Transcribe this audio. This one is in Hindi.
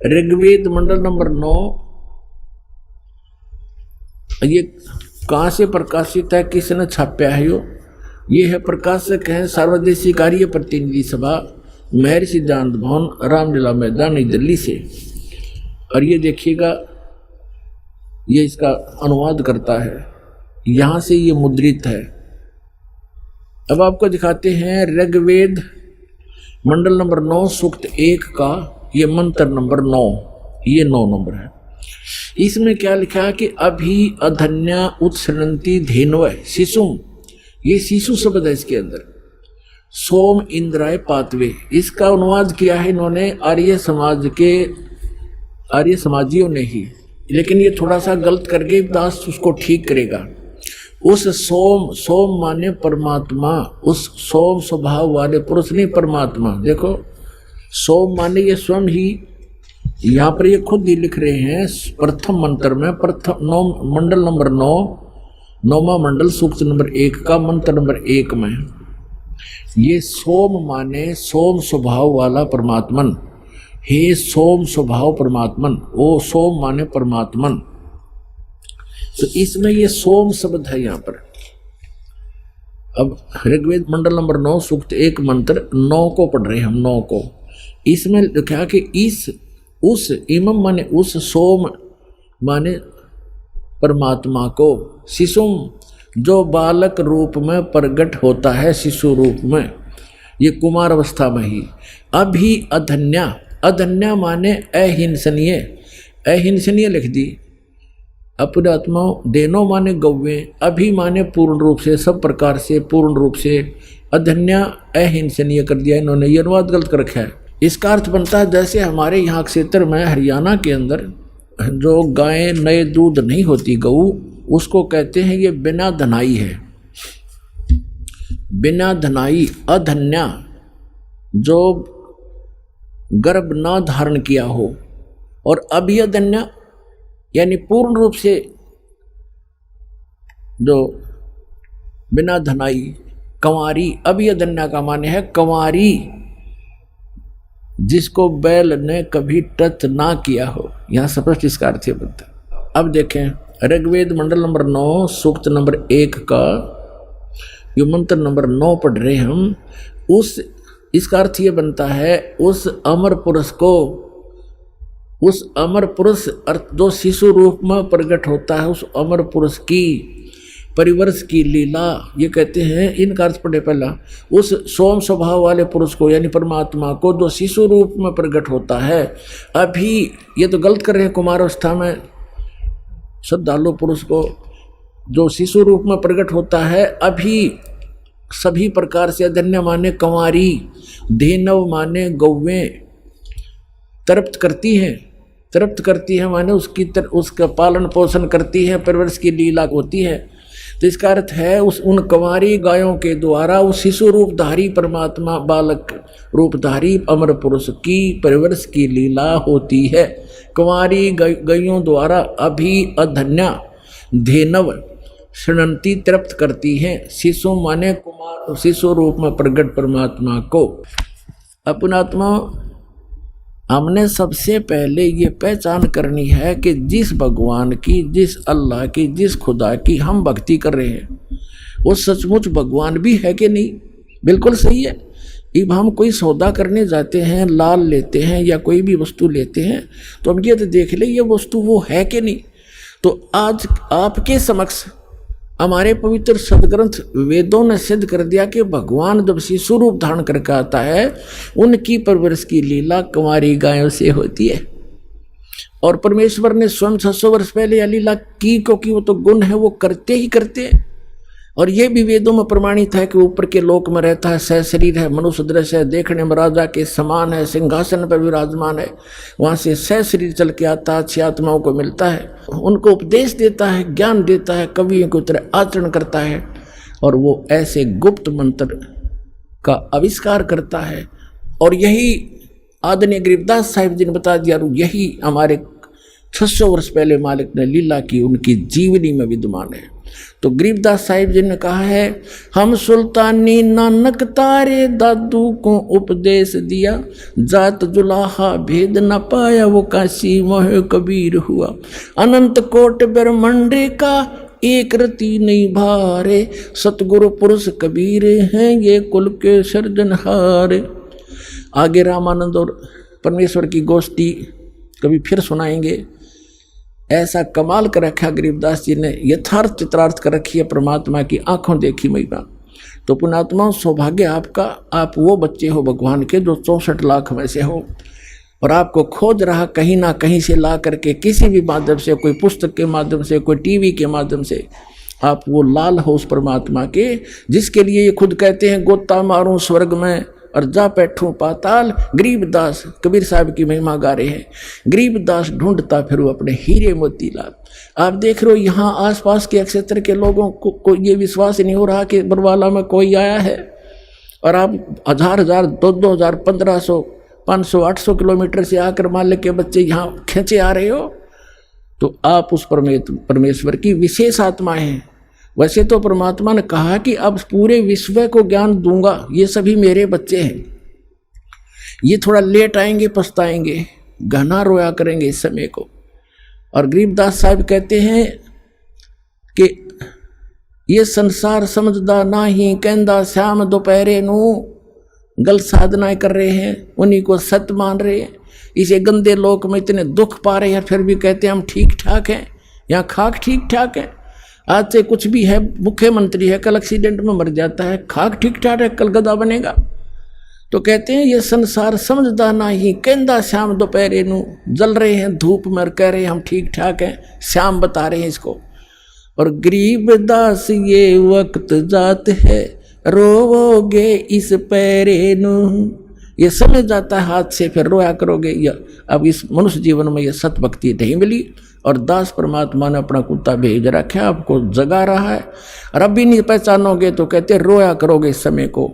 ऋग्वेद मंडल नंबर 9। ये कहाँ से प्रकाशित है, किसने छापा है? ये है प्रकाशक है सर्वदेशी कार्य प्रतिनिधि सभा, महर्षि सिद्धांत भवन, रामलीला मैदान, नई दिल्ली से। और ये देखिएगा, ये इसका अनुवाद करता है, यहाँ से ये मुद्रित है। अब आपको दिखाते हैं ऋग्वेद मंडल नंबर 9 सूक्त 1 का ये मंत्र नंबर 9, ये 9 नंबर है। इसमें क्या लिखा है कि अभी अधन्या उत्सरंती धेनव शिशुम, ये शिशु शब्द है इसके अंदर। सोम इंद्राय पातवे, इसका अनुवाद किया है इन्होंने आर्य समाजियों ने ही, लेकिन ये थोड़ा सा गलत करके दास उसको ठीक करेगा। उस सोम माने परमात्मा, उस सोम स्वभाव वाले पुरुष नहीं परमात्मा। देखो सोम माने ये स्वयं ही, यहाँ पर ये खुद ही लिख रहे हैं प्रथम मंत्र में, प्रथम मंडल नंबर 9, 9वां मंडल सूक्त नंबर 1 का मंत्र नंबर 1 में ये सोम माने सोम स्वभाव वाला परमात्मन, हे सोम स्वभाव परमात्मन, ओ सोम माने परमात्मन। तो इसमें ये सोम शब्द है यहाँ पर। अब ऋग्वेद मंडल नंबर 9 सूक्त 1 मंत्र 9 को पढ़ रहे हैं हम, 9 को। इसमें लिखा कि उस इमम माने उस, सोम माने परमात्मा को, शिशुम जो बालक रूप में प्रकट होता है, शिशु रूप में, ये कुमार अवस्था में ही। अभी अधन्या, अधन्या माने अहिंसनीय, अहिंसनीय लिख दी। अपरात्मा देनो माने गौवे, अभी माने पूर्ण रूप से, सब प्रकार से, पूर्ण रूप से। अधन्या अहिंसनीय कर दिया इन्होंने, ये अनुवाद गलत कर रखा है। इसका अर्थ बनता है जैसे हमारे यहाँ क्षेत्र में हरियाणा के अंदर जो गायें नए दूध नहीं होती गऊ, उसको कहते हैं ये बिना धनाई है, बिना धनाई। अधन्या जो गर्भ ना धारण किया हो, और अभिअधन्या यानी पूर्ण रूप से जो बिना धनाई, कंवारी। अभिअधन्या का माने है कंवारी, जिसको बैल ने कभी टच ना किया हो। यहाँ स्पष्ट इसका अर्थ है बनता। अब देखें ऋग्वेद मंडल नंबर 9 सूक्त नंबर 1 का ये मंत्र नंबर 9 पढ़ रहे हम। इसका अर्थ ये बनता है उस अमर पुरुष को, उस अमर पुरुष अर्थ जो शिशु रूप में प्रकट होता है, उस अमर पुरुष की परिवर्ष की लीला, ये कहते हैं। इनका अर्थ पढ़े पहला, उस सोम स्वभाव वाले पुरुष को यानी परमात्मा को जो शिशु रूप में प्रकट होता है। अभी ये तो गलत कर रहे हैं, कुमारावस्था में श्रद्धालु पुरुष को जो शिशु रूप में प्रकट होता है, अभी सभी प्रकार से। अधन्य माने कंवारी, धेनव माने गौवें, तृप्त करती हैं, तृप्त करती है माने उसका पालन पोषण करती है, परवरिश की लीला होती है। तो इसका अर्थ है उन कंवारी गायों के द्वारा उस शिशु रूपधारी परमात्मा, बालक रूपधारी अमर पुरुष की परवरिश की लीला होती है। कंवारी गायों द्वारा अभी अधन्या धेनव शृणंती तृप्त करती हैं, शिशु माने कुमार, शिशु रूप में प्रकट परमात्मा को। अपनात्मा हमने सबसे पहले ये पहचान करनी है कि जिस भगवान की, जिस अल्लाह की, जिस खुदा की हम भक्ति कर रहे हैं, वो सचमुच भगवान भी है कि नहीं। बिल्कुल सही है। अब हम कोई सौदा करने जाते हैं, लाल लेते हैं या कोई भी वस्तु लेते हैं, तो हम ये तो देख ले ये वस्तु वो है कि नहीं। तो आज आपके समक्ष हमारे पवित्र सदग्रंथ वेदों ने सिद्ध कर दिया कि भगवान जब शिशु रूप धारण करके आता है, उनकी परवरिश की लीला कुंवारी गायों से होती है। और परमेश्वर ने स्वयं 600 वर्ष पहले यह लीला की, क्योंकि वो तो गुण है, वो करते ही करते हैं। और ये भी वेदों में प्रमाणित है कि ऊपर के लोक में रहता है, सह शरीर है, मनुष्य दृश्य है, देखने में राजा के समान है, सिंहासन पर विराजमान है, वहाँ से सह शरीर चल के आता है, 6 आत्माओं को मिलता है, उनको उपदेश देता है, ज्ञान देता है, कवियों की तरह आचरण करता है, और वो ऐसे गुप्त मंत्र का आविष्कार करता है। और यही आदरणीय गरीबदास साहिब जी ने बता दिया, यही हमारे 600 वर्ष पहले मालिक ने लीला की, उनकी जीवनी में विद्यमान है। तो गरीबदास साहिब जी ने कहा है, हम सुल्तानी नानक तारे दादू को उपदेश दिया, जात जुलाहा भेद न पाया वो काशी मोह कबीर हुआ, अनंत कोट ब्रह्मांड का एक रति नहीं भारे, सतगुरु पुरुष कबीर हैं ये कुल के सर्जनहार। आगे रामानंद और परमेश्वर की गोष्ठी कभी फिर सुनाएंगे। ऐसा कमाल कर रखा गरीबदास जी ने, यथार्थ चित्रार्थ कर रखी है परमात्मा की आंखों देखी महिमा। तो पुण्यात्मा सौभाग्य आपका, आप वो बच्चे हो भगवान के जो 64 लाख में से हो, और आपको खोज रहा कहीं ना कहीं से ला करके, किसी भी माध्यम से, कोई पुस्तक के माध्यम से, कोई टीवी के माध्यम से, आप वो लाल हो उस परमात्मा के, जिसके लिए ये खुद कहते हैं गोता मारूं स्वर्ग में और जा बैठूं पाताल। गरीबदास कबीर साहब की महिमा गा रहे हैं, गरीबदास ढूंढता फिर अपने हीरे मोतीलाल। आप देख रहे हो यहाँ आसपास के क्षेत्र के लोगों को ये विश्वास नहीं हो रहा कि बरवाला में कोई आया है, और आप 1000 2000 1500 500 800 किलोमीटर से आकर मालिक के बच्चे यहाँ खींचे आ रहे हो। तो आप उस परमेश्वर की विशेष आत्मा हैं। वैसे तो परमात्मा ने कहा कि अब पूरे विश्व को ज्ञान दूंगा, ये सभी मेरे बच्चे हैं, ये थोड़ा लेट आएंगे, पछताएंगे, घना रोया करेंगे इस समय को। और गरीबदास साहब कहते हैं कि ये संसार समझदा नाही, कहंदा श्याम दोपहरे नू, गलत साधनाएं कर रहे हैं, उन्हीं को सत्य मान रहे हैं। इसे गंदे लोक में इतने दुख पा रहे हैं, फिर भी कहते हैं हम ठीक ठाक हैं, यहाँ खाक ठीक ठाक है। आज से कुछ भी है, मुख्यमंत्री है, कल एक्सीडेंट में मर जाता है, खाक ठीक ठाक है, कल गधा बनेगा। तो कहते हैं ये संसार समझदा नहीं, कहंदा श्याम दोपहरे नू, जल रहे हैं धूप में और कह रहे हैं हम ठीक ठाक हैं, श्याम बता रहे हैं इसको। और गरीबदास ये वक्त जात है, रोवोगे इस पैरे नू, ये समझ जाता है हाथ से, फिर रोया करोगे। या अब इस मनुष्य जीवन में ये सत भक्ति नहीं मिली, और दास परमात्मा ने अपना कुत्ता भेज रखा, आपको जगा रहा है, और अब भी नहीं पहचानोगे तो कहते रोया करोगे इस समय को।